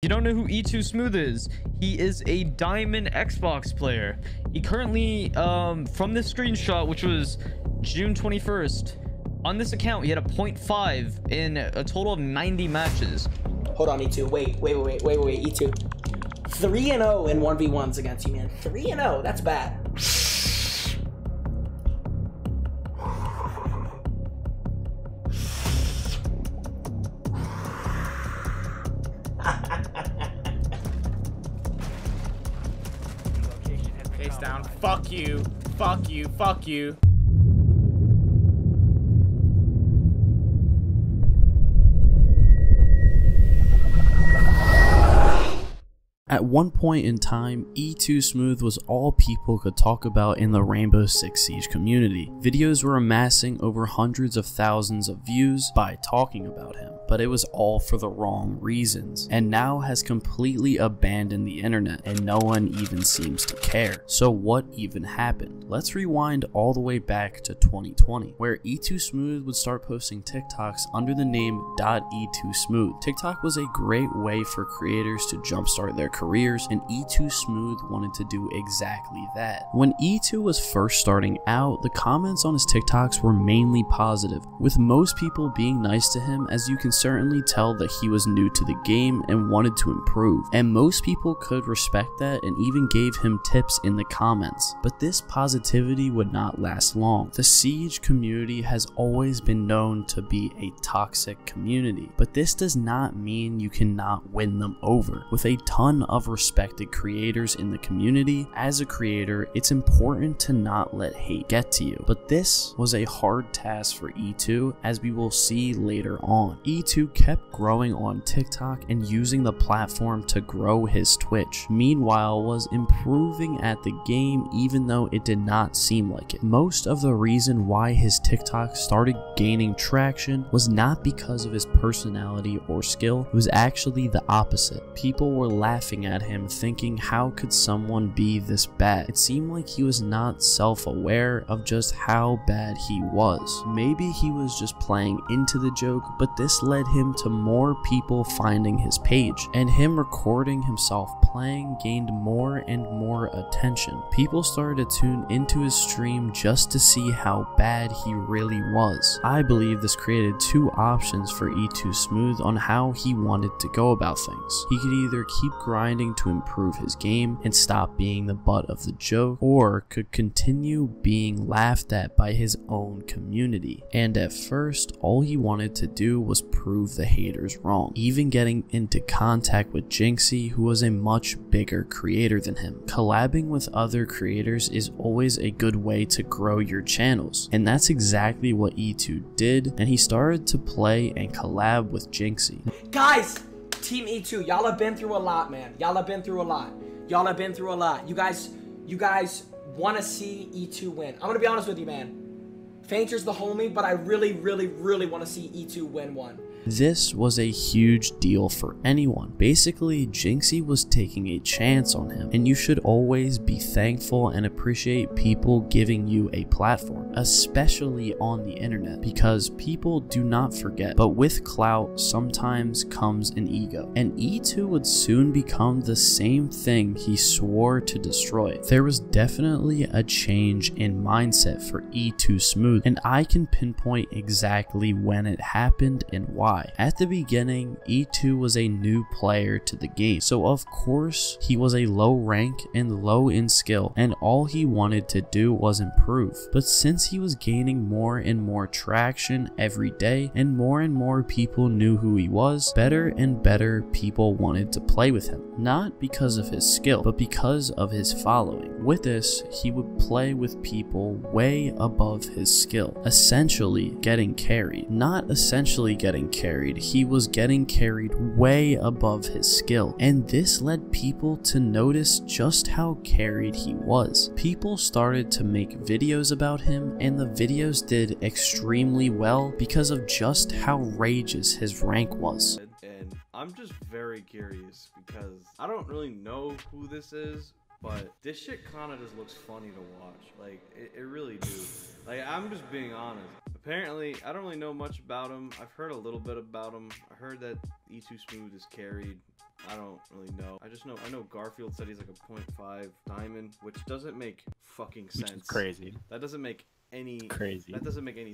you don't know who E2Smooth is, he is a diamond Xbox player. He currently, from this screenshot, which was June 21st, on this account, he had a 0.5 in a total of 90 matches. Hold on, E2. Wait, E2. 3-0 in 1v1s against you, man. 3-0. That's bad. Face down. Fuck you. Fuck you. Fuck you. At one point in time, E2Smooth was all people could talk about in the Rainbow Six Siege community. Videos were amassing over hundreds of thousands of views by talking about him, but it was all for the wrong reasons, and now has completely abandoned the internet, and no one even seems to care. So what even happened? Let's rewind all the way back to 2020, where E2Smooth would start posting TikToks under the name .E2Smooth. TikTok was a great way for creators to jumpstart their careers, and E2Smooth wanted to do exactly that. When E2 was first starting out, the comments on his TikToks were mainly positive, with most people being nice to him, as you can certainly tell that he was new to the game and wanted to improve, and most people could respect that and even gave him tips in the comments. But this positivity would not last long. The Siege community has always been known to be a toxic community, but this does not mean you cannot win them over. With a ton of respected creators in the community, as a creator, it's important to not let hate get to you. But this was a hard task for E2, as we will see later on. E2 kept growing on TikTok and using the platform to grow his Twitch. Meanwhile, was improving at the game even though it did not seem like it. Most of the reason why his TikTok started gaining traction was not because of his personality or skill, it was actually the opposite. People were laughing at him, thinking, how could someone be this bad? It seemed like he was not self-aware of just how bad he was. Maybe he was just playing into the joke, but this led him to more people finding his page, and him recording himself playing gained more and more attention. People started to tune into his stream just to see how bad he really was. I believe this created two options for E2Smooth on how he wanted to go about things. He could either keep grinding to improve his game and stop being the butt of the joke, or could continue being laughed at by his own community. And at first, all he wanted to do was prove the haters wrong, even getting into contact with Jinxie, who was a much bigger creator than him. Collabing with other creators is always a good way to grow your channels, and that's exactly what E2 did, and he started to play and collab with Jinxie. Guys, Team E2, y'all have been through a lot, man. Y'all have been through a lot. Y'all have been through a lot. You guys want to see E2 win. I'm gonna be honest with you, man. Fainter's the homie, but I really want to see E2 win one. This was a huge deal for anyone. Basically, Jinxie was taking a chance on him, and you should always be thankful and appreciate people giving you a platform, especially on the internet, because people do not forget. But with clout sometimes comes an ego, and E2 would soon become the same thing he swore to destroy. There was definitely a change in mindset for E2Smooth, and I can pinpoint exactly when it happened and why. At the beginning, E2 was a new player to the game, so of course he was a low rank and low in skill, and all he wanted to do was improve. But since he was gaining more and more traction every day, and more people knew who he was, better and better people wanted to play with him. Not because of his skill, but because of his following. With this, he would play with people way above his skill, essentially getting carried. Not essentially getting carried, he was getting carried way above his skill, and this led people to notice just how carried he was. People started to make videos about him, and the videos did extremely well because of just how outrageous his rank was. And I'm just very curious because I don't really know who this is, but this shit kind of just looks funny to watch. Like, it really do. Like, I'm just being honest. Apparently, I don't really know much about him. I've heard a little bit about him. I heard that E2Smooth is carried. I don't really know. I know Garfield said he's like a 0.5 diamond, which doesn't make fucking sense. Which is crazy. That doesn't make any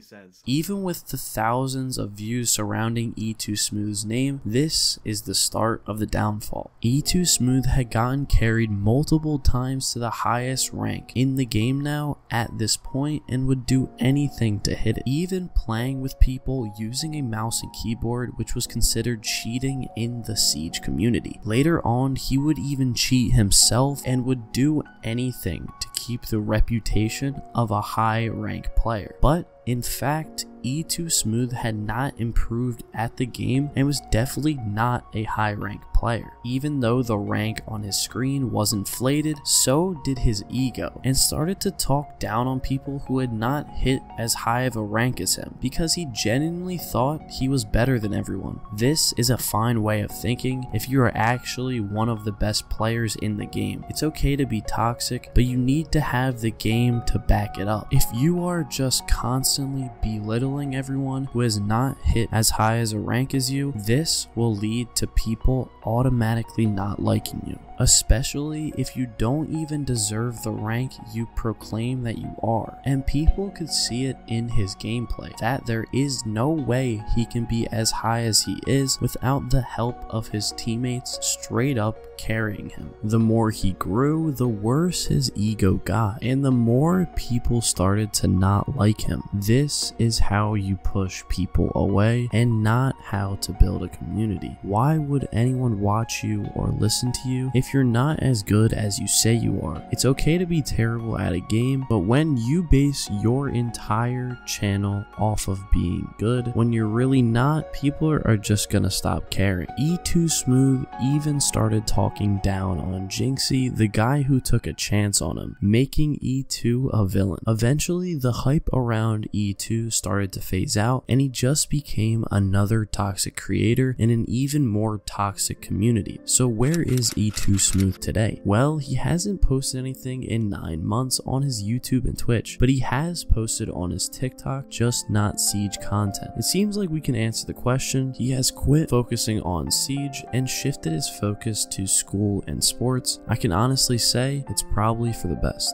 sense. Even with the thousands of views surrounding E2Smooth's name, this is the start of the downfall. E2Smooth had gotten carried multiple times to the highest rank in the game now at this point and would do anything to hit it, even playing with people using a mouse and keyboard, which was considered cheating in the Siege community. Later on, he would even cheat himself and would do anything to keep the reputation of a high rank player. But in fact, E2Smooth had not improved at the game and was definitely not a high rank player. Even though the rank on his screen was inflated, so did his ego, and started to talk down on people who had not hit as high of a rank as him because he genuinely thought he was better than everyone. This is a fine way of thinking if you are actually one of the best players in the game. It's okay to be toxic, but you need to have the game to back it up. If you are just constantly belittling everyone who has not hit as high as a rank as you, this will lead to people automatically not liking you, especially if you don't even deserve the rank you proclaim that you are. And people could see it in his gameplay that there is no way he can be as high as he is without the help of his teammates straight up carrying him. The more he grew, the worse his ego got, and the more people started to not like him. This is how you push people away and not how to build a community. Why would anyone watch you or listen to you if you're not as good as you say you are? It's okay to be terrible at a game, but when you base your entire channel off of being good when you're really not, people are just gonna stop caring. E2Smooth even started talking down on Jinxie, the guy who took a chance on him, making E2 a villain. Eventually, the hype around E2 started to phase out, and he just became another toxic creator in an even more toxic community. So where is E2Smooth today? Well, he hasn't posted anything in 9 months on his YouTube and Twitch, but he has posted on his TikTok, just not Siege content. It seems like we can answer the question. He has quit focusing on Siege and shifted his focus to school and sports. I can honestly say it's probably for the best.